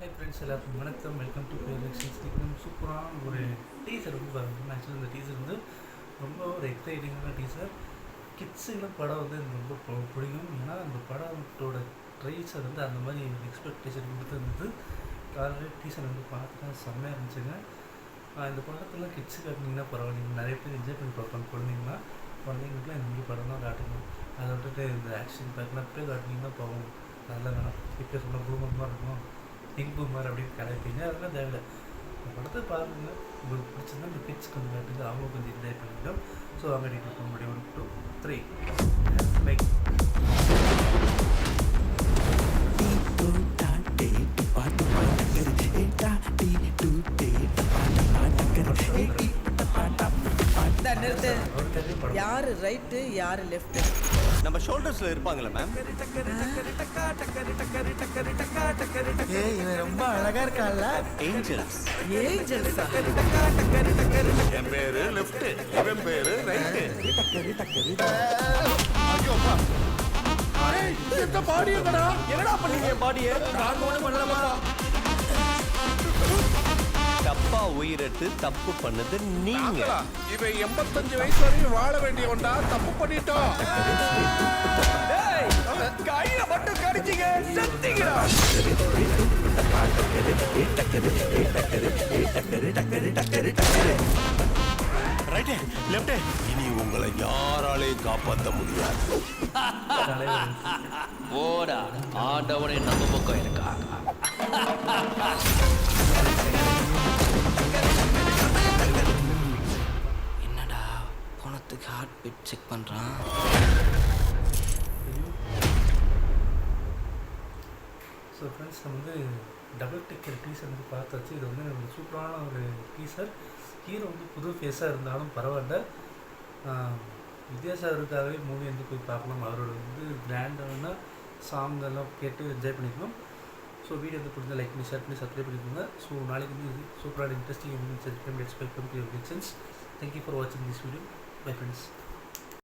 Hi friends, எல்லாருக்கும் வணக்கம். Welcome to play elections. சூப்பரான ஒரு டீசர் வந்து பாருங்கள். ஆக்சுவலி இந்த டீசர் வந்து ரொம்ப ஒரு எக்ஸைட்டிங்கான டீசர். கிட்ஸுங்களும் படம் வந்து எனக்கு ரொம்ப பிடிக்கும். ஏன்னா அந்த படத்தோட ட்ரெய்ஸர் வந்து அந்த மாதிரி எக்ஸ்பெக்டேஷன் கொடுத்துருந்தது. ஆல்ரெடி டீசர் வந்து பார்த்துட்டு செம்மையாக இருந்துச்சுங்க. இந்த படத்தில் கிட்ஸு காட்டினீங்கன்னா பரவாயில்லைங்க, நிறைய பேர் என்ஜாய் பண்ணி பார்ப்பாங்க. குழந்தைங்களுக்குலாம் இந்த மாதிரி படம் தான் காட்டணும். அதை விட்டுட்டு இந்த ஆக்ஷன் பேக்லாம் அப்படியே காட்டினீங்கன்னா போகும். அதெல்லாம் வேணாம். இப்போ சொன்ன பூமமாக இருக்கும், பிங்க் பூமர் அப்படின்னு கலாய்ப்பீங்க. அதெல்லாம் தேவையில்லை. இந்த படத்தை பாருங்கள். உங்களுக்கு பிடிச்சிருந்தா இந்த கிட்ஸ் கொஞ்சம் காட்டுங்க, அவங்க கொஞ்சம் என்ஜாய் பண்ணிக்கலாம். ஸோ அவங்க எடுத்து போக முடியும். 1 2 3 லைக் யாரு ரைட்டு யாரு லெஃப்ட்? நம்ம ஷோல்டர்ஸ்ல இருப்பாங்கல மேம். ஏய், இவன் ரொம்ப அழகா இருக்கான்ல. ஏஞ்சல்ஸ். ஏஞ்சல்ஸா? என் பேரு லெஃப்ட், இவன் பேரு ரைட். இந்த பாடி என்னடா? என்னடா பண்ணீங்க என் பாடியை? நான் ஒண்ணும் பண்ணலமா. தப்பா உயிரிட்டு தப்பு பண்ணது நீங்க. இவன் 85 வயசு வரையும் வாழ வேண்டியவன்டா, தப்பு பண்ணிட்டோம். கையில மட்டும் கடிச்சிங்க, செத்தீங்கடா. ரைட் லெஃப்ட், இனி உங்களை யாராலையும் காப்பாற்ற முடியாது. ஓடா, ஆண்டவனே நம்ம பக்கம் இருக்கா. என்னடா போனத்துக்கு ஹார்ட் பீட் செக் பண்றான். ஸோ ஃப்ரெண்ட்ஸ், நம்ம வந்து டபுள் டிக்கெட் டீசர் வந்து பார்த்தாச்சு. இது வந்து ஒரு சூப்பரான ஒரு டீசர். ஹீரோ வந்து புது ஃபேஸாக இருந்தாலும் பரவாயில்ல. வித்யாசாகருக்காகவே மூவி வந்து போய் பார்க்கலாம். அவரோட வந்து கிராண்டான சாங் எல்லாம் கேட்டு என்ஜாய் பண்ணிக்கணும். ஸோ வீடியோ வந்து பிடிச்சா லைக் பண்ணி, ஷேர் பண்ணி, சப்ஸ்கிரைப் பண்ணிக்கோங்க. ஸோ நாளைக்கு வந்து சூப்பரான இன்ட்ரெஸ்டிங் எக்ஸ்பெக்ட் பண்ணி எக்ஸ்பெக்ட் பண்ணி. Thank you for watching this video. Bye friends.